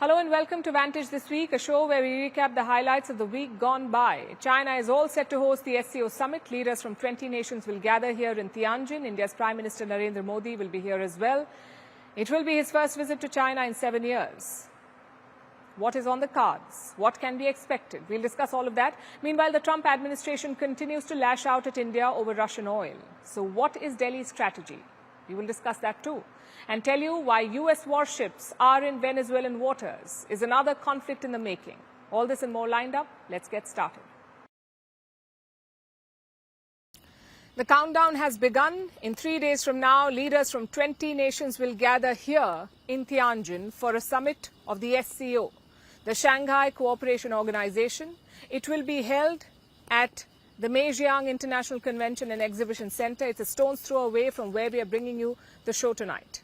Hello and welcome to Vantage this week, a show where we recap the highlights of the week gone by. China is all set to host the SCO summit. Leaders from 20 nations will gather here in Tianjin. India's Prime Minister Narendra Modi will be here as well. It will be his first visit to China in 7 years. What is on the cards? What can be expected? We'll discuss all of that. Meanwhile, the Trump administration continues to lash out at India over Russian oil. So what is Delhi's strategy? We will discuss that too. And tell you why US warships are in Venezuelan waters is another conflict in the making. All this and more lined up. Let's get started. The countdown has begun. In 3 days from now, leaders from 20 nations will gather here in Tianjin for a summit of the SCO, the Shanghai Cooperation Organisation. It will be held at the Meijiang International Convention and Exhibition Centre. It's a stone's throw away from where we are bringing you the show tonight.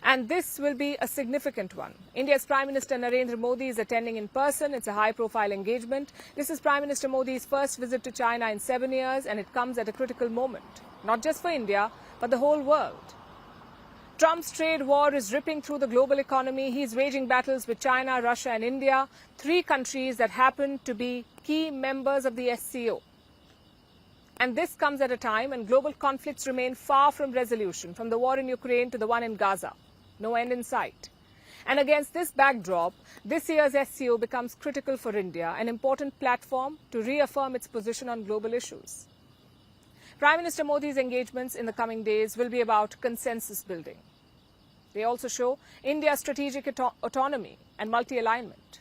And this will be a significant one. India's Prime Minister Narendra Modi is attending in person. It's a high-profile engagement. This is Prime Minister Modi's first visit to China in 7 years, and it comes at a critical moment, not just for India, but the whole world. Trump's trade war is ripping through the global economy. He's waging battles with China, Russia and India, 3 countries that happen to be key members of the SCO. And this comes at a time when global conflicts remain far from resolution, from the war in Ukraine to the one in Gaza. No end in sight. And against this backdrop, this year's SCO becomes critical for India, an important platform to reaffirm its position on global issues. Prime Minister Modi's engagements in the coming days will be about consensus building. They also show India's strategic autonomy and multi-alignment.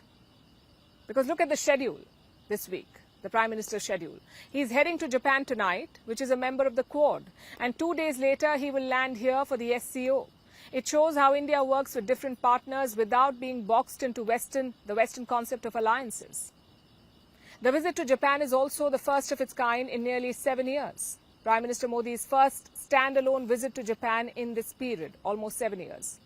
Because look at the schedule this week. The Prime Minister's schedule. He's heading to Japan tonight, which is a member of the Quad. And 2 days later, he will land here for the SCO. It shows how India works with different partners without being boxed into the Western concept of alliances. The visit to Japan is also the first of its kind in nearly 7 years. Prime Minister Modi's first standalone visit to Japan in this period, almost 7 years.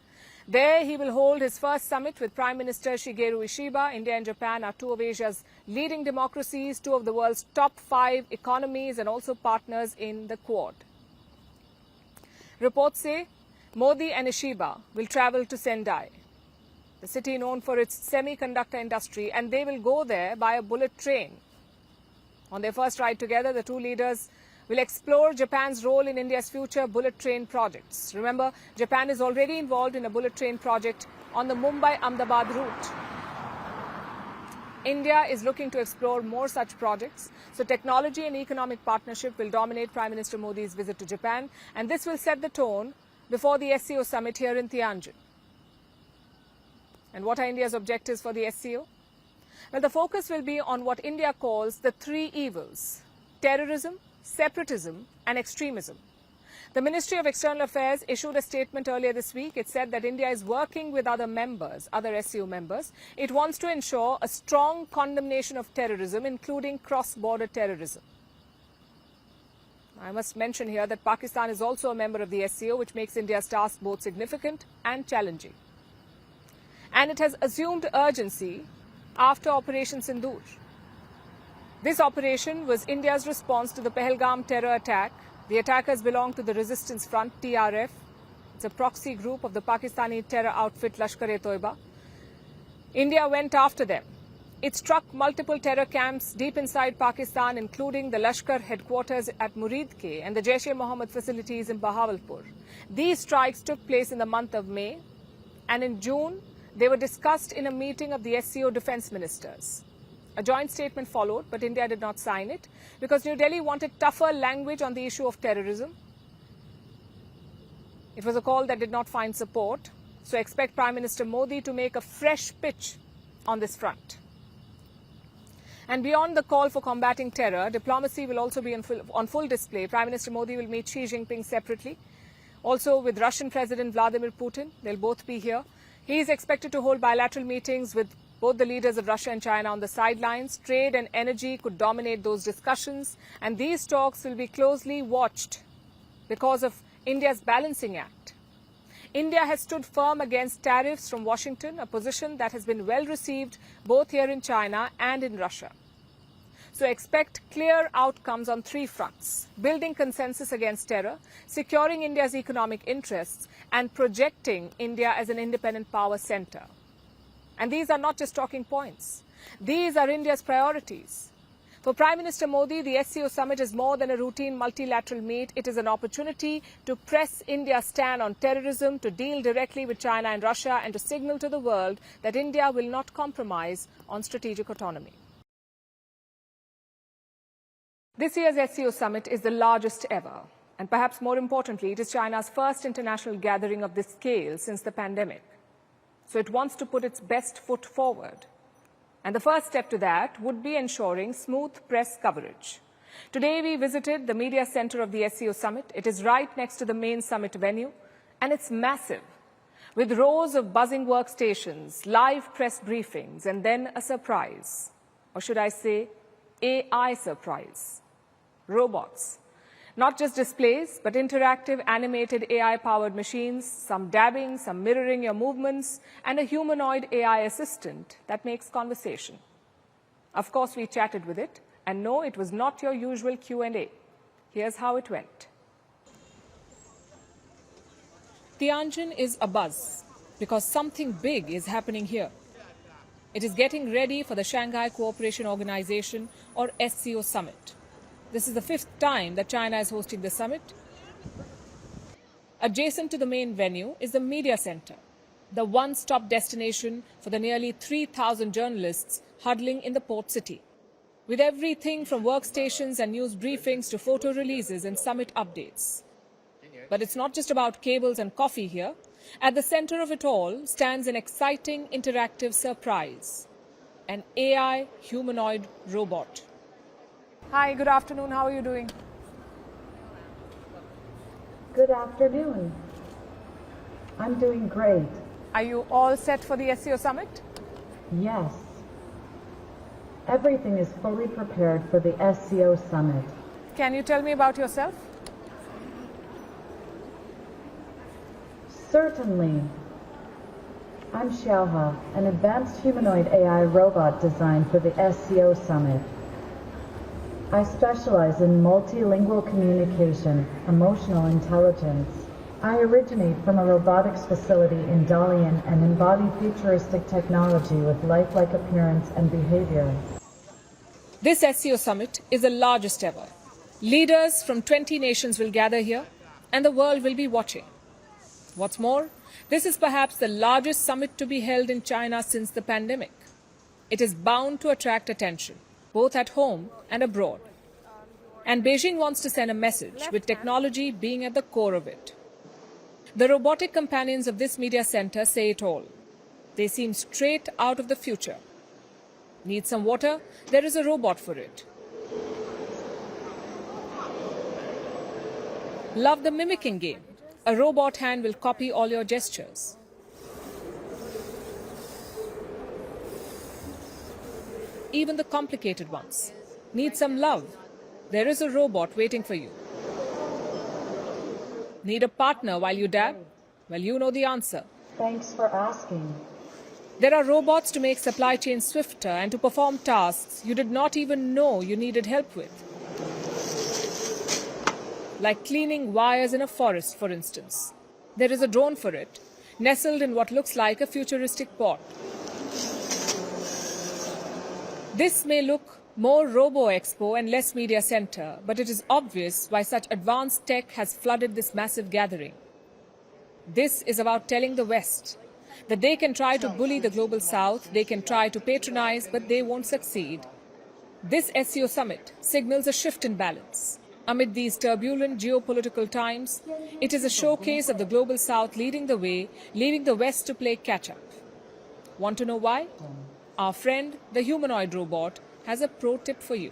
There, he will hold his first summit with Prime Minister Shigeru Ishiba. India and Japan are 2 of Asia's leading democracies, 2 of the world's top 5 economies, and also partners in the Quad. Reports say Modi and Ishiba will travel to Sendai, the city known for its semiconductor industry, and they will go there by a bullet train. On their first ride together, the 2 leaders will explore Japan's role in India's future bullet train projects. Remember, Japan is already involved in a bullet train project on the Mumbai-Ahmedabad route. India is looking to explore more such projects. So technology and economic partnership will dominate Prime Minister Modi's visit to Japan, and this will set the tone before the SCO summit here in Tianjin. And what are India's objectives for the SCO? Well, the focus will be on what India calls the 3 evils: terrorism, separatism and extremism. The Ministry of External Affairs issued a statement earlier this week. It said that India is working with other SCO members. It wants to ensure a strong condemnation of terrorism, including cross-border terrorism. I must mention here that Pakistan is also a member of the SCO, which makes India's task both significant and challenging. And it has assumed urgency after Operation Sindoor. This operation was India's response to the Pahalgam terror attack. The attackers belong to the Resistance Front, TRF. It's a proxy group of the Pakistani terror outfit Lashkar-e-Toiba. India went after them. It struck multiple terror camps deep inside Pakistan, including the Lashkar headquarters at Muridke and the Jaish-e-Mohammed facilities in Bahawalpur. These strikes took place in the month of May, and in June, they were discussed in a meeting of the SCO defense ministers. A joint statement followed, but India did not sign it because New Delhi wanted tougher language on the issue of terrorism. It was a call that did not find support, so expect Prime Minister Modi to make a fresh pitch on this front. And beyond the call for combating terror, diplomacy will also be on full display. Prime Minister Modi will meet Xi Jinping separately, also with Russian President Vladimir Putin. They'll both be here. He is expected to hold bilateral meetings with both the leaders of Russia and China on the sidelines. Trade and energy could dominate those discussions, and these talks will be closely watched because of India's balancing act. India has stood firm against tariffs from Washington, a position that has been well received both here in China and in Russia. So expect clear outcomes on 3 fronts: building consensus against terror, securing India's economic interests, and projecting India as an independent power center. And these are not just talking points. These are India's priorities. For Prime Minister Modi, the SCO summit is more than a routine multilateral meet. It is an opportunity to press India's stand on terrorism, to deal directly with China and Russia, and to signal to the world that India will not compromise on strategic autonomy. This year's SCO summit is the largest ever. And perhaps more importantly, it is China's first international gathering of this scale since the pandemic. So it wants to put its best foot forward. And the first step to that would be ensuring smooth press coverage. Today we visited the media center of the SCO summit. It is right next to the main summit venue, and it's massive, with rows of buzzing workstations, live press briefings, and then a surprise. Or should I say, AI surprise. Robots. Not just displays, but interactive animated AI-powered machines, some dabbing, some mirroring your movements, and a humanoid AI assistant that makes conversation. Of course, we chatted with it, and no, it was not your usual Q&A. Here's how it went. Tianjin is abuzz because something big is happening here. It is getting ready for the Shanghai Cooperation Organisation, or SCO Summit. This is the 5th time that China is hosting the summit. Adjacent to the main venue is the media center, the one-stop destination for the nearly 3,000 journalists huddling in the port city, with everything from workstations and news briefings to photo releases and summit updates. But it's not just about cables and coffee here. At the center of it all stands an exciting interactive surprise, an AI humanoid robot. Hi, good afternoon. How are you doing? Good afternoon. I'm doing great. Are you all set for the SCO summit? Yes. Everything is fully prepared for the SCO summit. Can you tell me about yourself? Certainly. I'm Xiaohe, an advanced humanoid AI robot designed for the SCO summit. I specialize in multilingual communication, emotional intelligence. I originate from a robotics facility in Dalian and embody futuristic technology with lifelike appearance and behavior. This SCO summit is the largest ever. Leaders from 20 nations will gather here, and the world will be watching. What's more, this is perhaps the largest summit to be held in China since the pandemic. It is bound to attract attention, both at home and abroad. And Beijing wants to send a message, with technology being at the core of it. The robotic companions of this media center say it all. They seem straight out of the future. Need some water? There is a robot for it. Love the mimicking game? A robot hand will copy all your gestures. Even the complicated ones. Need some love? There is a robot waiting for you. Need a partner while you dab? Well, you know the answer. Thanks for asking. There are robots to make supply chains swifter and to perform tasks you did not even know you needed help with. Like cleaning wires in a forest, for instance. There is a drone for it, nestled in what looks like a futuristic pod. This may look more robo-expo and less media center, but it is obvious why such advanced tech has flooded this massive gathering. This is about telling the West that they can try to bully the global South, they can try to patronize, but they won't succeed. This SCO summit signals a shift in balance. Amid these turbulent geopolitical times, it is a showcase of the global South leading the way, leaving the West to play catch-up. Want to know why? Our friend, the humanoid robot, has a pro tip for you.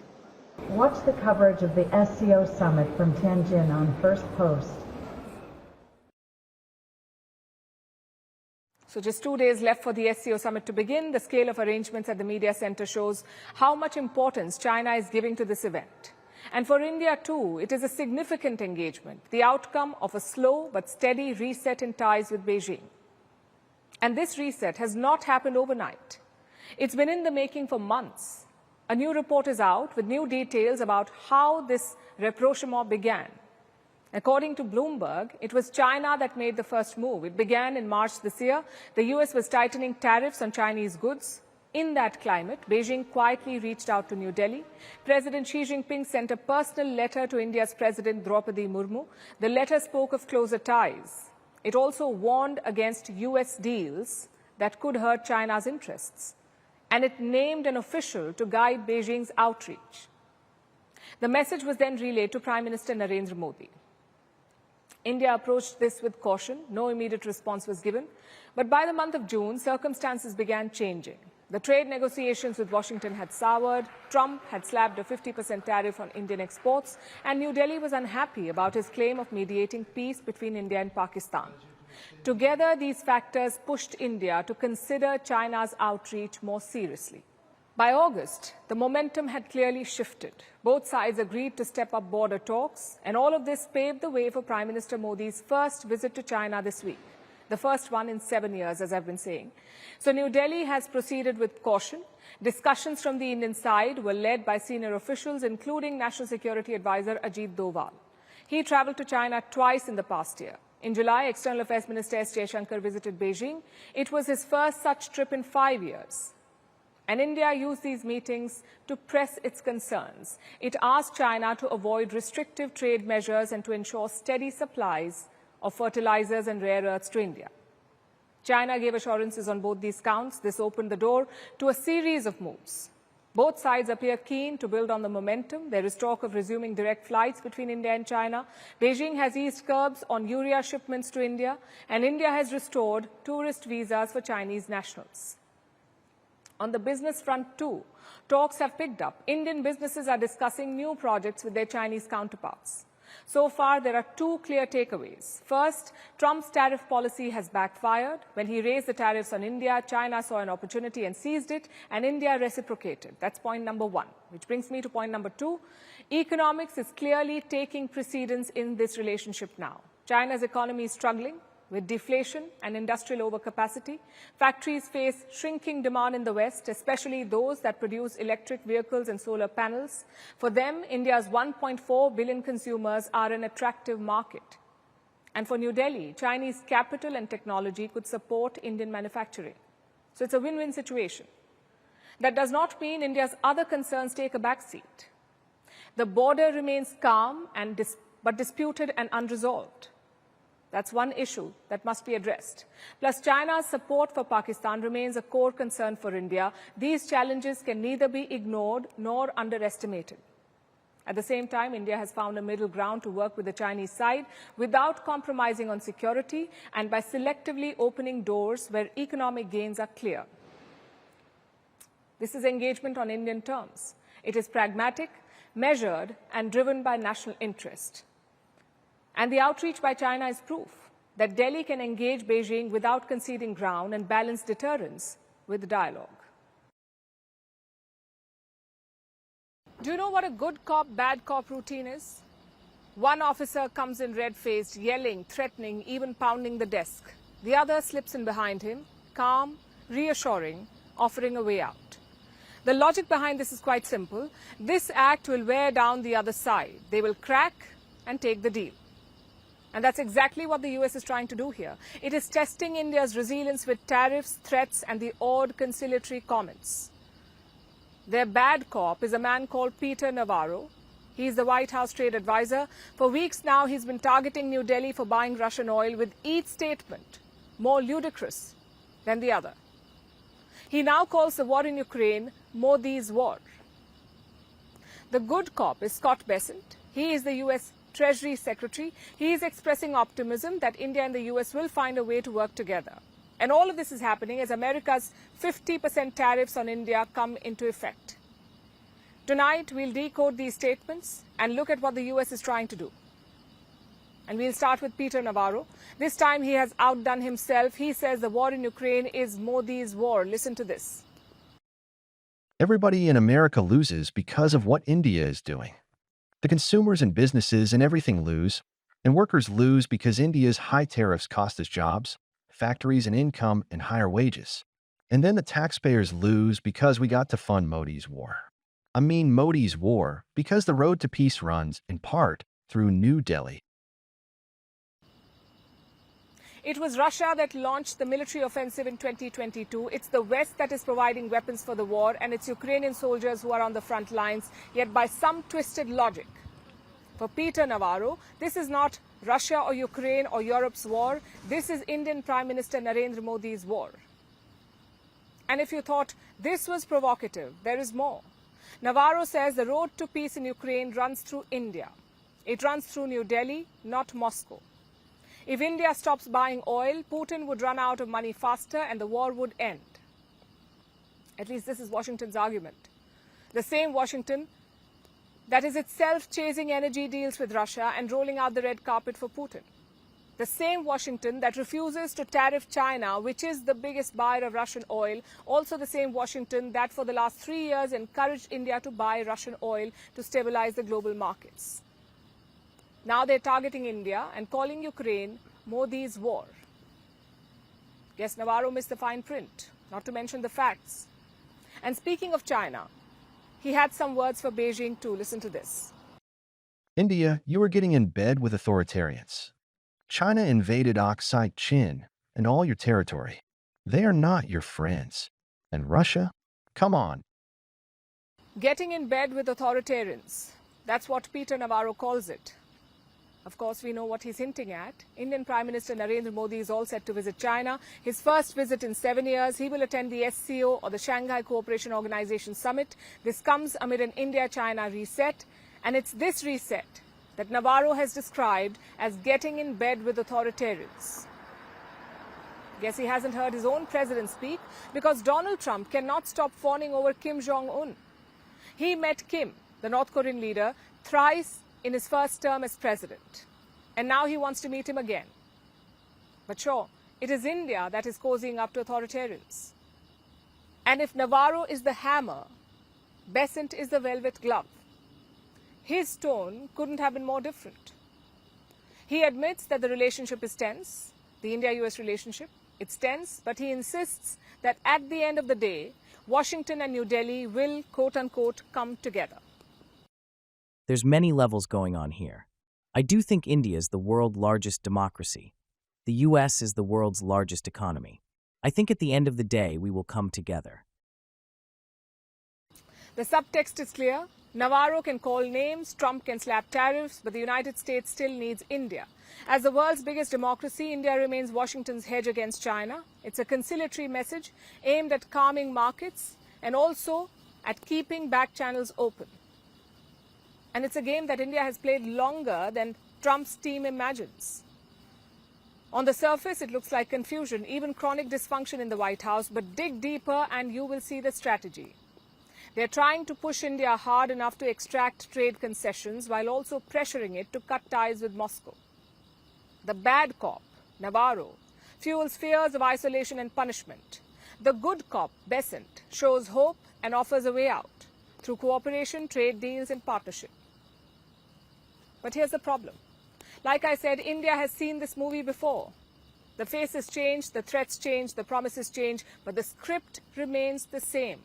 Watch the coverage of the SCO summit from Tianjin on Firstpost. So just 2 days left for the SCO summit to begin. The scale of arrangements at the media center shows how much importance China is giving to this event. And for India too, it is a significant engagement, the outcome of a slow but steady reset in ties with Beijing. And this reset has not happened overnight. It's been in the making for months. A new report is out with new details about how this rapprochement began. According to Bloomberg, it was China that made the first move. It began in March this year. The US was tightening tariffs on Chinese goods. In that climate, Beijing quietly reached out to New Delhi. President Xi Jinping sent a personal letter to India's President Draupadi Murmu. The letter spoke of closer ties. It also warned against US deals that could hurt China's interests. And it named an official to guide Beijing's outreach. The message was then relayed to Prime Minister Narendra Modi. India approached this with caution. No immediate response was given. But by the month of June, circumstances began changing. The trade negotiations with Washington had soured, Trump had slapped a 50% tariff on Indian exports, and New Delhi was unhappy about his claim of mediating peace between India and Pakistan. Together, these factors pushed India to consider China's outreach more seriously. By August, the momentum had clearly shifted. Both sides agreed to step up border talks, and all of this paved the way for Prime Minister Modi's first visit to China this week. The first one in 7 years, as I've been saying. So New Delhi has proceeded with caution. Discussions from the Indian side were led by senior officials, including National Security Advisor Ajit Doval. He traveled to China twice in the past year. In July, External Affairs Minister S. Jaishankar visited Beijing. It was his first such trip in 5 years. And India used these meetings to press its concerns. It asked China to avoid restrictive trade measures and to ensure steady supplies of fertilizers and rare earths to India. China gave assurances on both these counts. This opened the door to a series of moves. Both sides appear keen to build on the momentum. There is talk of resuming direct flights between India and China. Beijing has eased curbs on urea shipments to India, and India has restored tourist visas for Chinese nationals. On the business front, too, talks have picked up. Indian businesses are discussing new projects with their Chinese counterparts. So far, there are two clear takeaways. First, Trump's tariff policy has backfired. When he raised the tariffs on India, China saw an opportunity and seized it, and India reciprocated. That's point number one, which brings me to point number two. Economics is clearly taking precedence in this relationship now. China's economy is struggling with deflation and industrial overcapacity. Factories face shrinking demand in the West, especially those that produce electric vehicles and solar panels. For them, India's 1.4 billion consumers are an attractive market. And for New Delhi, Chinese capital and technology could support Indian manufacturing. So it's a win-win situation. That does not mean India's other concerns take a backseat. The border remains calm but disputed and unresolved. That's one issue that must be addressed. Plus, China's support for Pakistan remains a core concern for India. These challenges can neither be ignored nor underestimated. At the same time, India has found a middle ground to work with the Chinese side without compromising on security and by selectively opening doors where economic gains are clear. This is engagement on Indian terms. It is pragmatic, measured, and driven by national interest. And the outreach by China is proof that Delhi can engage Beijing without conceding ground and balance deterrence with dialogue. Do you know what a good cop, bad cop routine is? One officer comes in red-faced, yelling, threatening, even pounding the desk. The other slips in behind him, calm, reassuring, offering a way out. The logic behind this is quite simple. This act will wear down the other side. They will crack and take the deal. And that's exactly what the US is trying to do here. It is testing India's resilience with tariffs, threats, and the odd conciliatory comments. Their bad cop is a man called Peter Navarro. He's the White House trade advisor. For weeks now, he's been targeting New Delhi for buying Russian oil, with each statement more ludicrous than the other. He now calls the war in Ukraine Modi's war. The good cop is Scott Bessent. He is the US Treasury Secretary. He is expressing optimism that India and the US will find a way to work together. And all of this is happening as America's 50% tariffs on India come into effect. Tonight, we'll decode these statements and look at what the US is trying to do. And we'll start with Peter Navarro. This time, he has outdone himself. He says the war in Ukraine is Modi's war. Listen to this. Everybody in America loses because of what India is doing. The consumers and businesses and everything lose, and workers lose because India's high tariffs cost us jobs, factories and income, and higher wages. And then the taxpayers lose because we got to fund Modi's war. I mean Modi's war because the road to peace runs, in part, through New Delhi. It was Russia that launched the military offensive in 2022. It's the West that is providing weapons for the war, and it's Ukrainian soldiers who are on the front lines. Yet by some twisted logic, for Peter Navarro, this is not Russia or Ukraine or Europe's war. This is Indian Prime Minister Narendra Modi's war. And if you thought this was provocative, there is more. Navarro says the road to peace in Ukraine runs through India. It runs through New Delhi, not Moscow. If India stops buying oil, Putin would run out of money faster and the war would end. At least this is Washington's argument. The same Washington that is itself chasing energy deals with Russia and rolling out the red carpet for Putin. The same Washington that refuses to tariff China, which is the biggest buyer of Russian oil. Also the same Washington that for the last 3 years encouraged India to buy Russian oil to stabilize the global markets. Now they're targeting India and calling Ukraine Modi's war. Yes, Navarro missed the fine print, not to mention the facts. And speaking of China, he had some words for Beijing too. Listen to this. India, you are getting in bed with authoritarians. China invaded Oxide Chin and all your territory. They are not your friends. And Russia? Come on. Getting in bed with authoritarians. That's what Peter Navarro calls it. Of course, we know what he's hinting at. Indian Prime Minister Narendra Modi is all set to visit China. His first visit in 7 years. He will attend the SCO or the Shanghai Cooperation Organisation Summit. This comes amid an India-China reset. And it's this reset that Navarro has described as getting in bed with authoritarians. Guess he hasn't heard his own president speak because Donald Trump cannot stop fawning over Kim Jong-un. He met Kim, the North Korean leader, thrice in his first term as president. And now he wants to meet him again. But sure, it is India that is cozying up to authoritarians. And if Navarro is the hammer, Besant is the velvet glove. His tone couldn't have been more different. He admits that the relationship is tense, the India-US relationship. It's tense, but he insists that at the end of the day, Washington and New Delhi will, quote-unquote, come together. There's many levels going on here. I do think India is the world's largest democracy. The US is the world's largest economy. I think at the end of the day, we will come together. The subtext is clear. Navarro can call names, Trump can slap tariffs, but the United States still needs India. As the world's biggest democracy, India remains Washington's hedge against China. It's a conciliatory message aimed at calming markets and also at keeping back channels open. And it's a game that India has played longer than Trump's team imagines. On the surface, it looks like confusion, even chronic dysfunction in the White House, but dig deeper and you will see the strategy. They're trying to push India hard enough to extract trade concessions while also pressuring it to cut ties with Moscow. The bad cop, Navarro, fuels fears of isolation and punishment. The good cop, Besant, shows hope and offers a way out through cooperation, trade deals and partnership. But here's the problem. Like I said, India has seen this movie before. The faces change, the threats change, the promises change, but the script remains the same.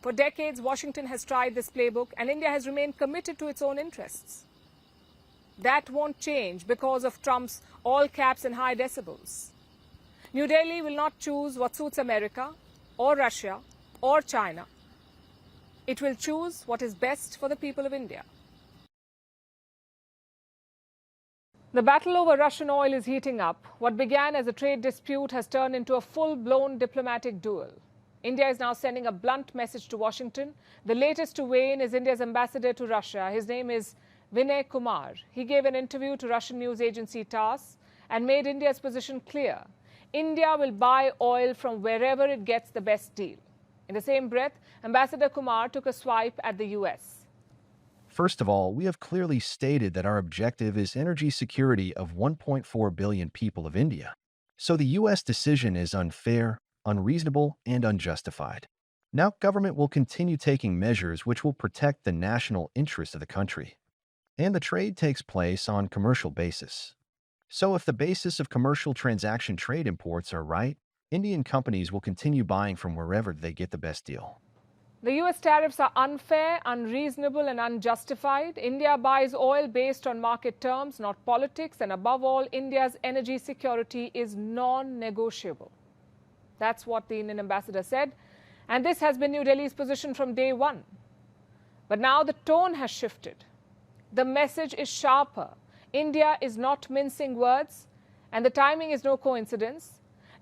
For decades, Washington has tried this playbook and India has remained committed to its own interests. That won't change because of Trump's all caps and high decibels. New Delhi will not choose what suits America or Russia or China. It will choose what is best for the people of India. The battle over Russian oil is heating up. What began as a trade dispute has turned into a full-blown diplomatic duel. India is now sending a blunt message to Washington. The latest to weigh in is India's ambassador to Russia. His name is Vinay Kumar. He gave an interview to Russian news agency TASS and made India's position clear. India will buy oil from wherever it gets the best deal. In the same breath, Ambassador Kumar took a swipe at the US. First of all, we have clearly stated that our objective is energy security of 1.4 billion people of India. So the U.S. decision is unfair, unreasonable, and unjustified. Now, government will continue taking measures which will protect the national interest of the country. And the trade takes place on commercial basis. So if the basis of commercial transaction trade imports are right, Indian companies will continue buying from wherever they get the best deal. The US tariffs are unfair, unreasonable and unjustified. India buys oil based on market terms, not politics. And above all, India's energy security is non-negotiable. That's what the Indian ambassador said. And this has been New Delhi's position from day one. But now the tone has shifted. The message is sharper. India is not mincing words, and the timing is no coincidence.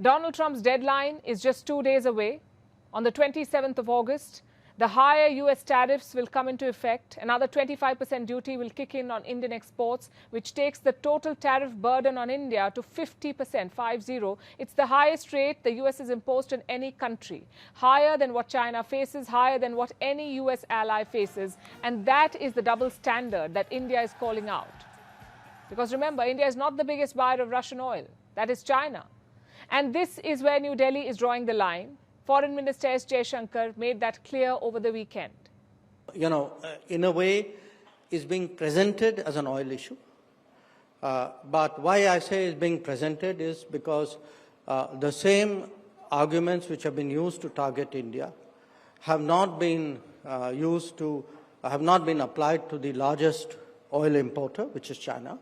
Donald Trump's deadline is just 2 days away. On the 27th of August, the higher US tariffs will come into effect. Another 25% duty will kick in on Indian exports, which takes the total tariff burden on India to 50%, 50. It's the highest rate the US has imposed on any country, higher than what China faces, higher than what any US ally faces. And that is the double standard that India is calling out. Because remember, India is not the biggest buyer of Russian oil. That is China. And this is where New Delhi is drawing the line. Foreign Minister S. Jaishankar made that clear over the weekend. In a way, is being presented as an oil issue. But why I say it's being presented is because the same arguments which have been used to target India have not been applied to the largest oil importer, which is China,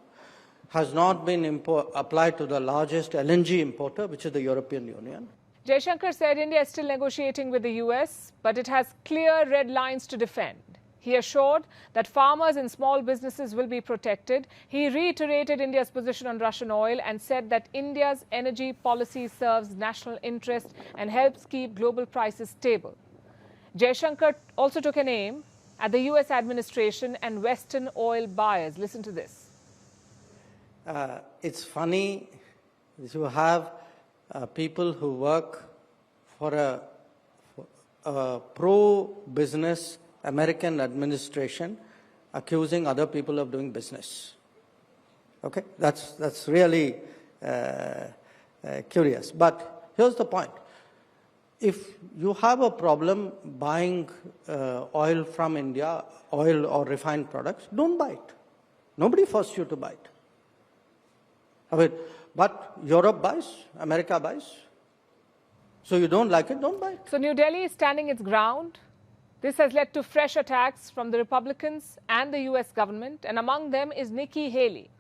has not been applied to the largest LNG importer, which is the European Union. Jaishankar said India is still negotiating with the US, but it has clear red lines to defend. He assured that farmers and small businesses will be protected. He reiterated India's position on Russian oil and said that India's energy policy serves national interest and helps keep global prices stable. Jaishankar also took an aim at the US administration and Western oil buyers. Listen to this. It's funny you have people who work for a pro-business American administration accusing other people of doing business. Okay, that's really curious. But here's the point. If you have a problem buying oil from India, oil or refined products, don't buy it. Nobody forced you to buy it. But Europe buys, America buys. So you don't like it, don't buy it. So New Delhi is standing its ground. This has led to fresh attacks from the Republicans and the US government, and among them is Nikki Haley.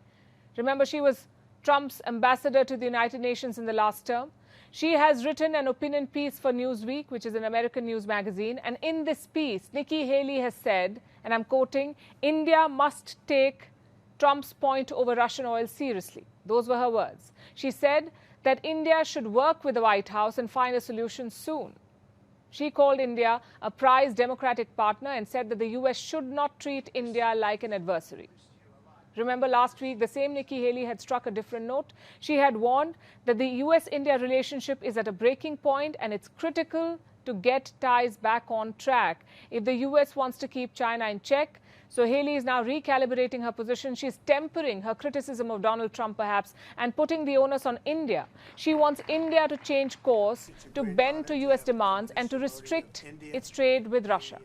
Remember, she was Trump's ambassador to the United Nations in the last term. She has written an opinion piece for Newsweek, which is an American news magazine. And in this piece, Nikki Haley has said, and I'm quoting, India must take Trump's point over Russian oil seriously. Those were her words. She said that India should work with the White House and find a solution soon. She called India a prized democratic partner and said that the US should not treat India like an adversary. Remember last week, the same Nikki Haley had struck a different note. She had warned that the US-India relationship is at a breaking point and it's critical to get ties back on track if the US wants to keep China in check. So Haley is now recalibrating her position. She's tempering her criticism of Donald Trump, perhaps, and putting the onus on India. She wants India to change course, to bend to US demands, and to restrict its trade with Russia.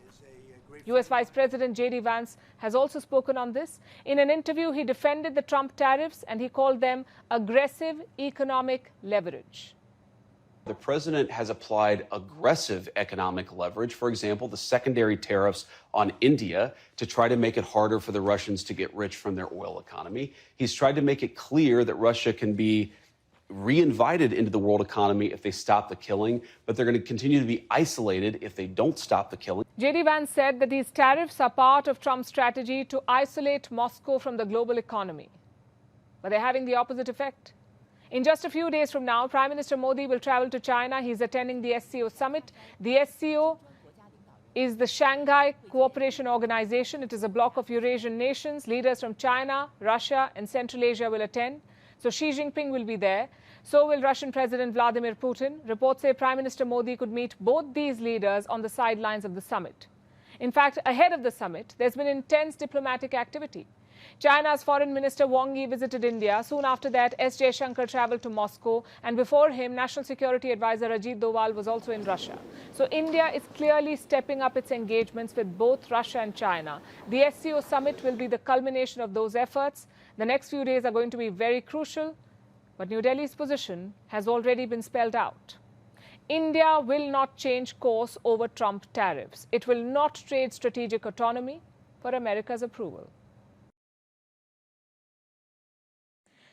US Vice President J.D. Vance has also spoken on this. In an interview, he defended the Trump tariffs and he called them aggressive economic leverage. The president has applied aggressive economic leverage, for example, the secondary tariffs on India to try to make it harder for the Russians to get rich from their oil economy. He's tried to make it clear that Russia can be reinvited into the world economy if they stop the killing, but they're going to continue to be isolated if they don't stop the killing. J.D. Vance said that these tariffs are part of Trump's strategy to isolate Moscow from the global economy. But they're having the opposite effect. In just a few days from now, Prime Minister Modi will travel to China. He's attending the SCO summit. The SCO is the Shanghai Cooperation Organization. It is a bloc of Eurasian nations. Leaders from China, Russia, and Central Asia will attend. So Xi Jinping will be there. So will Russian President Vladimir Putin. Reports say Prime Minister Modi could meet both these leaders on the sidelines of the summit. In fact, ahead of the summit, there's been intense diplomatic activity. China's Foreign Minister Wang Yi visited India. Soon after that, S. Jaishankar traveled to Moscow. And before him, National Security Advisor Ajit Doval was also in Russia. So India is clearly stepping up its engagements with both Russia and China. The SCO summit will be the culmination of those efforts. The next few days are going to be very crucial. But New Delhi's position has already been spelled out. India will not change course over Trump tariffs. It will not trade strategic autonomy for America's approval.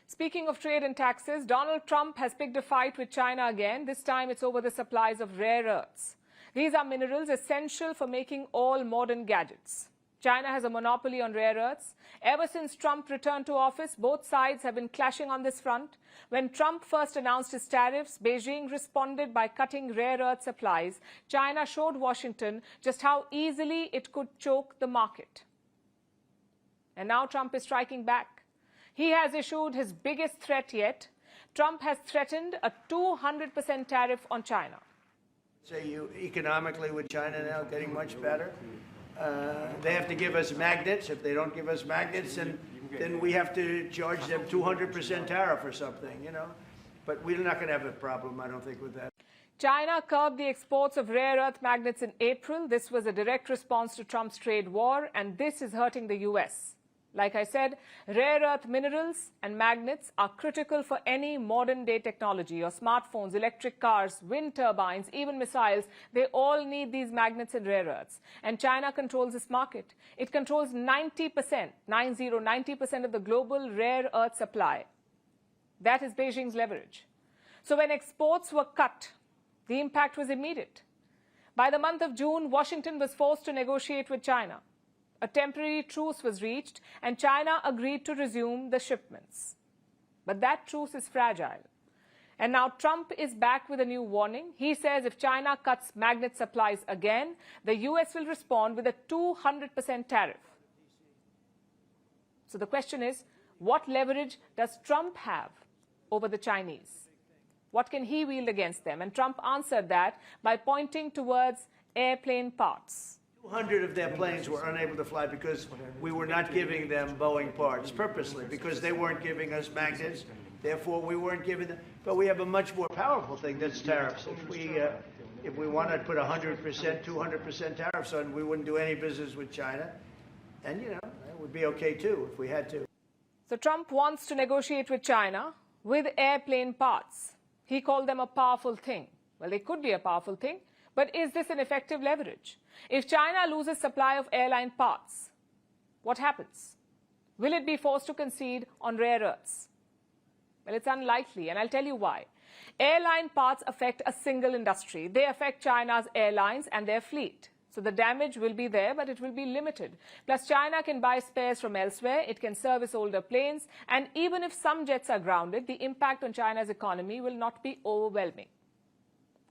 Speaking of trade and taxes, Donald Trump has picked a fight with China again. This time it's over the supplies of rare earths. These are minerals essential for making all modern gadgets. China has a monopoly on rare earths. Ever since Trump returned to office, both sides have been clashing on this front. When Trump first announced his tariffs, Beijing responded by cutting rare earth supplies. China showed Washington just how easily it could choke the market. And now Trump is striking back. He has issued his biggest threat yet. Trump has threatened a 200% tariff on China. Say you economically with China now getting much better. They have to give us magnets. If they don't give us magnets, then we have to charge them 200% tariff or something, you know. But we're not going to have a problem, I don't think, with that. China curbed the exports of rare earth magnets in April. This was a direct response to Trump's trade war, and this is hurting the US. Like I said, rare earth minerals and magnets are critical for any modern-day technology. Your smartphones, electric cars, wind turbines, even missiles, they all need these magnets and rare earths. And China controls this market. It controls 90% of the global rare earth supply. That is Beijing's leverage. So when exports were cut, the impact was immediate. By the month of June, Washington was forced to negotiate with China. A temporary truce was reached, and China agreed to resume the shipments. But that truce is fragile. And now Trump is back with a new warning. He says if China cuts magnet supplies again, the US will respond with a 200% tariff. So the question is, what leverage does Trump have over the Chinese? What can he wield against them? And Trump answered that by pointing towards airplane parts. 200 of their planes were unable to fly because we were not giving them Boeing parts purposely, because they weren't giving us magnets. Therefore, we weren't giving them. But we have a much more powerful thing, that's tariffs. If we wanted to put 100%, 200% tariffs on, we wouldn't do any business with China. And, you know, it would be okay, too, if we had to. So Trump wants to negotiate with China with airplane parts. He called them a powerful thing. Well, they could be a powerful thing. But is this an effective leverage? If China loses supply of airline parts, what happens? Will it be forced to concede on rare earths? Well, it's unlikely, and I'll tell you why. Airline parts affect a single industry. They affect China's airlines and their fleet. So the damage will be there, but it will be limited. Plus, China can buy spares from elsewhere. It can service older planes. And even if some jets are grounded, the impact on China's economy will not be overwhelming.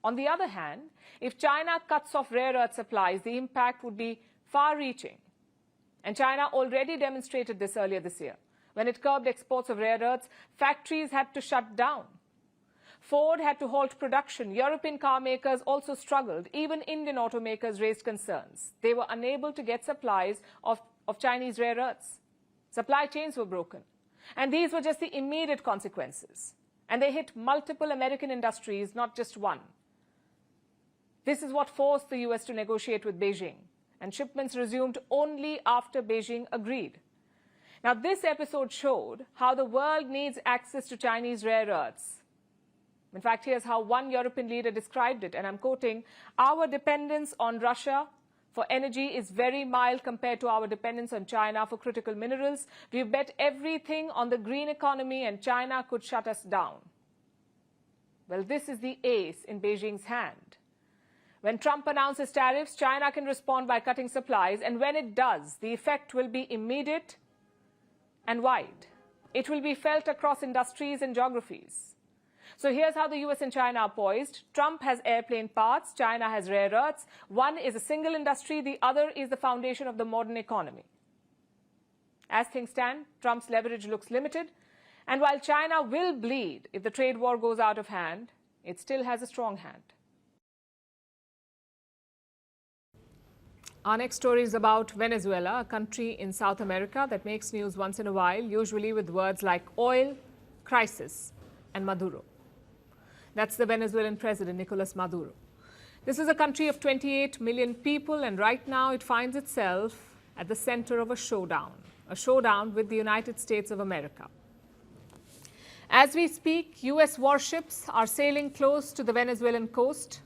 On the other hand, if China cuts off rare earth supplies, the impact would be far-reaching. And China already demonstrated this earlier this year. When it curbed exports of rare earths, factories had to shut down. Ford had to halt production. European car makers also struggled. Even Indian automakers raised concerns. They were unable to get supplies of Chinese rare earths. Supply chains were broken. And these were just the immediate consequences. And they hit multiple American industries, not just one. This is what forced the US to negotiate with Beijing, and shipments resumed only after Beijing agreed. Now, this episode showed how the world needs access to Chinese rare earths. In fact, here's how one European leader described it, and I'm quoting, "Our dependence on Russia for energy is very mild compared to our dependence on China for critical minerals. We've bet everything on the green economy, and China could shut us down." Well, this is the ace in Beijing's hand. When Trump announces tariffs, China can respond by cutting supplies, and when it does, the effect will be immediate and wide. It will be felt across industries and geographies. So here's how the US and China are poised. Trump has airplane parts, China has rare earths. One is a single industry, the other is the foundation of the modern economy. As things stand, Trump's leverage looks limited, and while China will bleed if the trade war goes out of hand, it still has a strong hand. Our next story is about Venezuela, a country in South America that makes news once in a while, usually with words like oil, crisis, and Maduro. That's the Venezuelan president, Nicolas Maduro. This is a country of 28 million people, and right now it finds itself at the center of a showdown with the United States of America. As we speak, US warships are sailing close to the Venezuelan coast.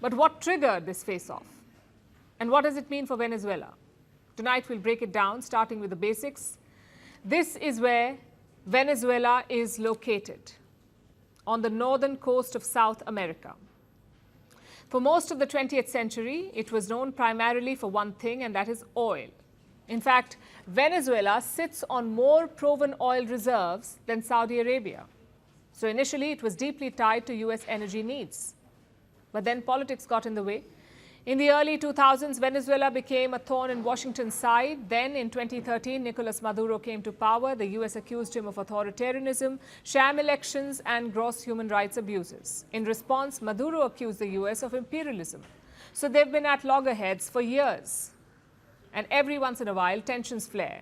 But what triggered this face-off? And what does it mean for Venezuela? Tonight we'll break it down, starting with the basics. This is where Venezuela is located, on the northern coast of South America. For most of the 20th century, it was known primarily for one thing, and that is oil. In fact, Venezuela sits on more proven oil reserves than Saudi Arabia. So initially, it was deeply tied to US energy needs. But then politics got in the way. In the early 2000s, Venezuela became a thorn in Washington's side. Then in 2013, Nicolas Maduro came to power. The US accused him of authoritarianism, sham elections, and gross human rights abuses. In response, Maduro accused the US of imperialism. So they've been at loggerheads for years. And every once in a while, tensions flare.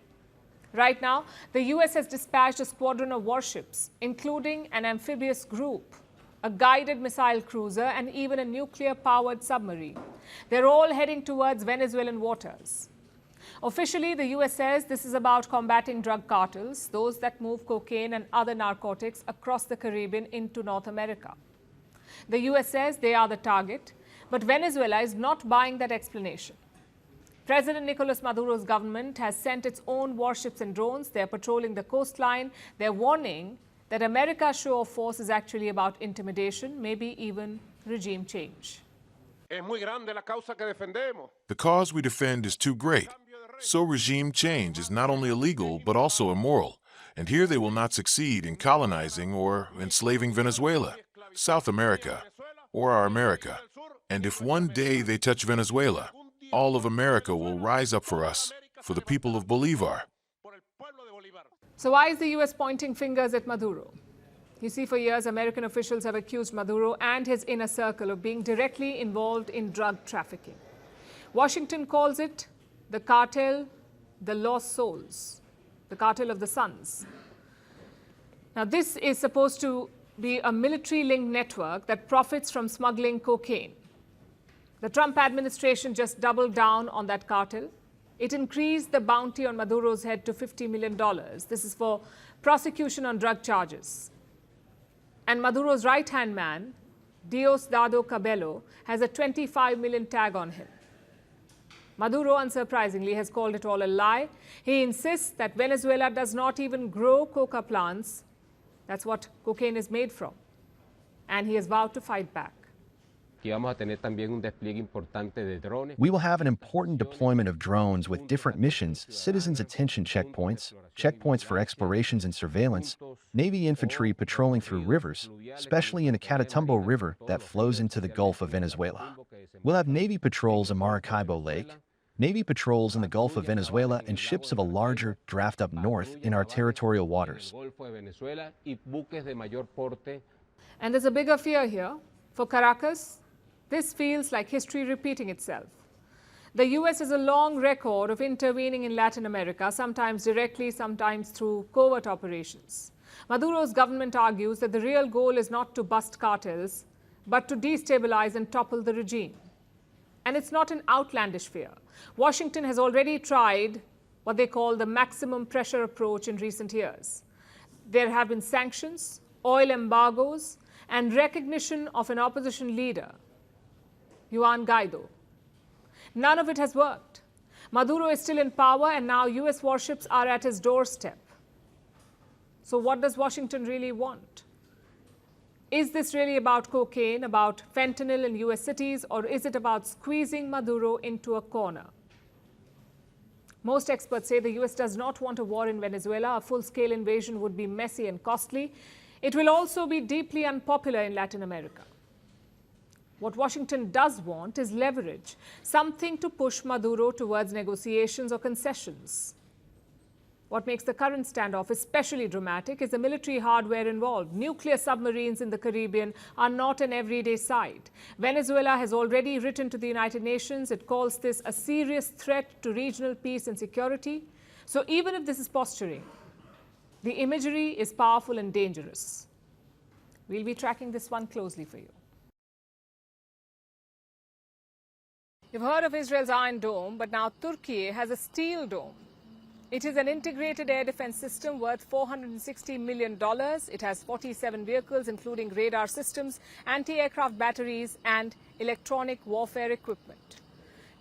Right now, the US has dispatched a squadron of warships, including an amphibious group, a guided missile cruiser, and even a nuclear-powered submarine. They're all heading towards Venezuelan waters. Officially, the US says this is about combating drug cartels, those that move cocaine and other narcotics across the Caribbean into North America. The US says they are the target, but Venezuela is not buying that explanation. President Nicolas Maduro's government has sent its own warships and drones. They're patrolling the coastline. They're warning that America's show of force is actually about intimidation, maybe even regime change. The cause we defend is too great. So regime change is not only illegal, but also immoral. And here they will not succeed in colonizing or enslaving Venezuela, South America, or our America. And if one day they touch Venezuela, all of America will rise up for us, for the people of Bolivar. So why is the US pointing fingers at Maduro? You see, for years, American officials have accused Maduro and his inner circle of being directly involved in drug trafficking. Washington calls it the cartel, the lost souls, the cartel of the sons. Now, this is supposed to be a military-linked network that profits from smuggling cocaine. The Trump administration just doubled down on that cartel. It increased the bounty on Maduro's head to $50 million. This is for prosecution on drug charges. And Maduro's right-hand man, Diosdado Cabello, has a $25 million tag on him. Maduro, unsurprisingly, has called it all a lie. He insists that Venezuela does not even grow coca plants. That's what cocaine is made from. And he has vowed to fight back. We will have an important deployment of drones with different missions, citizens attention checkpoints, checkpoints for explorations and surveillance, Navy infantry patrolling through rivers, especially in the Catatumbo River that flows into the Gulf of Venezuela. We'll have Navy patrols in Maracaibo Lake, Navy patrols in the Gulf of Venezuela, and ships of a larger draft up north in our territorial waters. And there's a bigger fear here. For Caracas, this feels like history repeating itself. The US has a long record of intervening in Latin America, sometimes directly, sometimes through covert operations. Maduro's government argues that the real goal is not to bust cartels, but to destabilize and topple the regime. And it's not an outlandish fear. Washington has already tried what they call the maximum pressure approach in recent years. There have been sanctions, oil embargoes, and recognition of an opposition leader, Juan Guaido. None of it has worked. Maduro is still in power, and now US warships are at his doorstep. So what does Washington really want? Is this really about cocaine, about fentanyl in US cities, or is it about squeezing Maduro into a corner? Most experts say the US does not want a war in Venezuela. A full-scale invasion would be messy and costly. It will also be deeply unpopular in Latin America. What Washington does want is leverage, something to push Maduro towards negotiations or concessions. What makes the current standoff especially dramatic is the military hardware involved. Nuclear submarines in the Caribbean are not an everyday sight. Venezuela has already written to the United Nations. It calls this a serious threat to regional peace and security. So even if this is posturing, the imagery is powerful and dangerous. We'll be tracking this one closely for you. You've heard of Israel's Iron Dome, but now Turkiye has a steel dome. It is an integrated air defense system worth $460 million. It has 47 vehicles, including radar systems, anti-aircraft batteries, and electronic warfare equipment.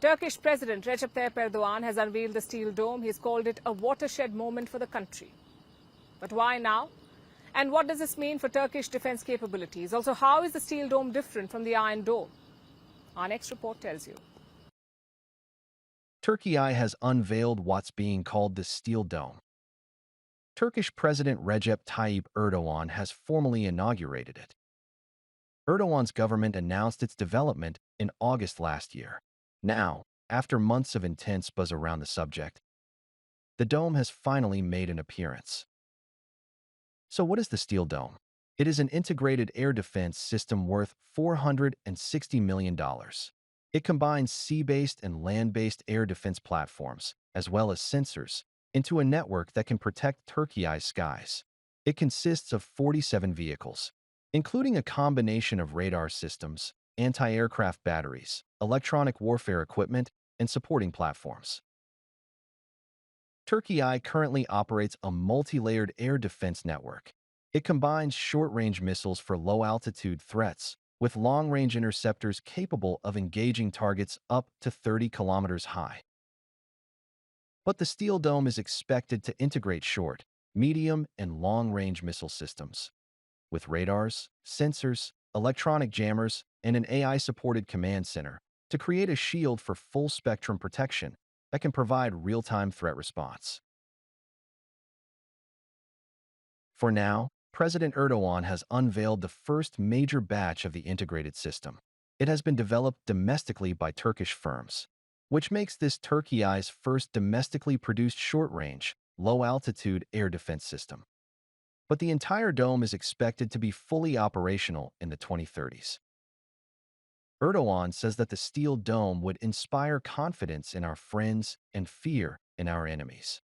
Turkish President Recep Tayyip Erdogan has unveiled the steel dome. He's called it a watershed moment for the country. But why now? And what does this mean for Turkish defense capabilities? Also, how is the steel dome different from the Iron Dome? Our next report tells you. Turkiye has unveiled what's being called the Steel Dome. Turkish President Recep Tayyip Erdogan has formally inaugurated it. Erdogan's government announced its development in August last year. Now, after months of intense buzz around the subject, the dome has finally made an appearance. So what is the Steel Dome? It is an integrated air defense system worth $460 million. It combines sea-based and land-based air defense platforms, as well as sensors, into a network that can protect Turkiye's skies. It consists of 47 vehicles, including a combination of radar systems, anti-aircraft batteries, electronic warfare equipment, and supporting platforms. Turkiye currently operates a multi-layered air defense network. It combines short-range missiles for low-altitude threats, with long-range interceptors capable of engaging targets up to 30 kilometers high. But the Steel Dome is expected to integrate short, medium, and long-range missile systems, with radars, sensors, electronic jammers, and an AI-supported command center to create a shield for full-spectrum protection that can provide real-time threat response. For now, President Erdogan has unveiled the first major batch of the integrated system. It has been developed domestically by Turkish firms, which makes this Turkiye's first domestically produced short-range, low-altitude air defense system. But the entire dome is expected to be fully operational in the 2030s. Erdogan says that the Steel Dome would inspire confidence in our friends and fear in our enemies,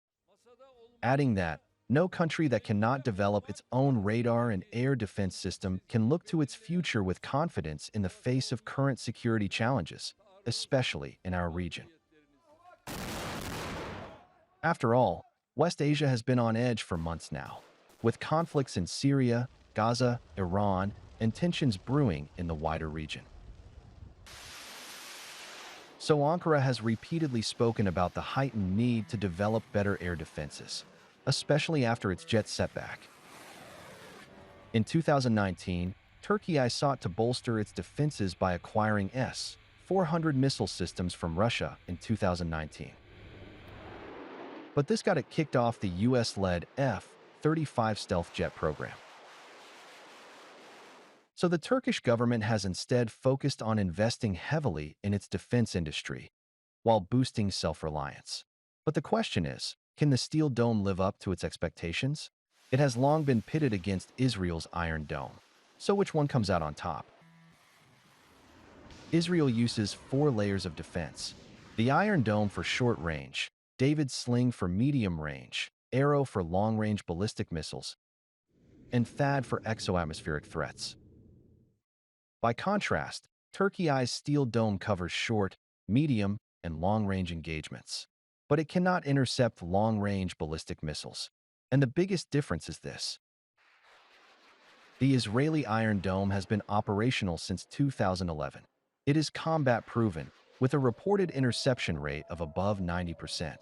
adding that no country that cannot develop its own radar and air defense system can look to its future with confidence in the face of current security challenges, especially in our region. After all, West Asia has been on edge for months now, with conflicts in Syria, Gaza, Iran, and tensions brewing in the wider region. So Ankara has repeatedly spoken about the heightened need to develop better air defenses, especially after its jet setback. In 2019, Turkey sought to bolster its defenses by acquiring S-400 missile systems from Russia in 2019. But this got it kicked off the US-led F-35 stealth jet program. So the Turkish government has instead focused on investing heavily in its defense industry, while boosting self-reliance. But the question is, can the Steel Dome live up to its expectations? It has long been pitted against Israel's Iron Dome. So which one comes out on top? Israel uses 4 layers of defense: the Iron Dome for short range, David's Sling for medium range, Arrow for long-range ballistic missiles, and THAAD for exoatmospheric threats. By contrast, Turkey's Steel Dome covers short, medium, and long-range engagements, but it cannot intercept long-range ballistic missiles. And the biggest difference is this: the Israeli Iron Dome has been operational since 2011. It is combat-proven, with a reported interception rate of above 90%.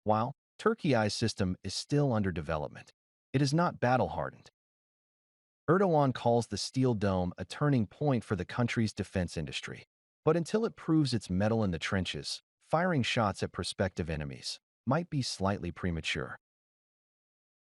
While Turkey's system is still under development, it is not battle-hardened. Erdogan calls the Steel Dome a turning point for the country's defense industry. But until it proves its mettle in the trenches, firing shots at prospective enemies might be slightly premature.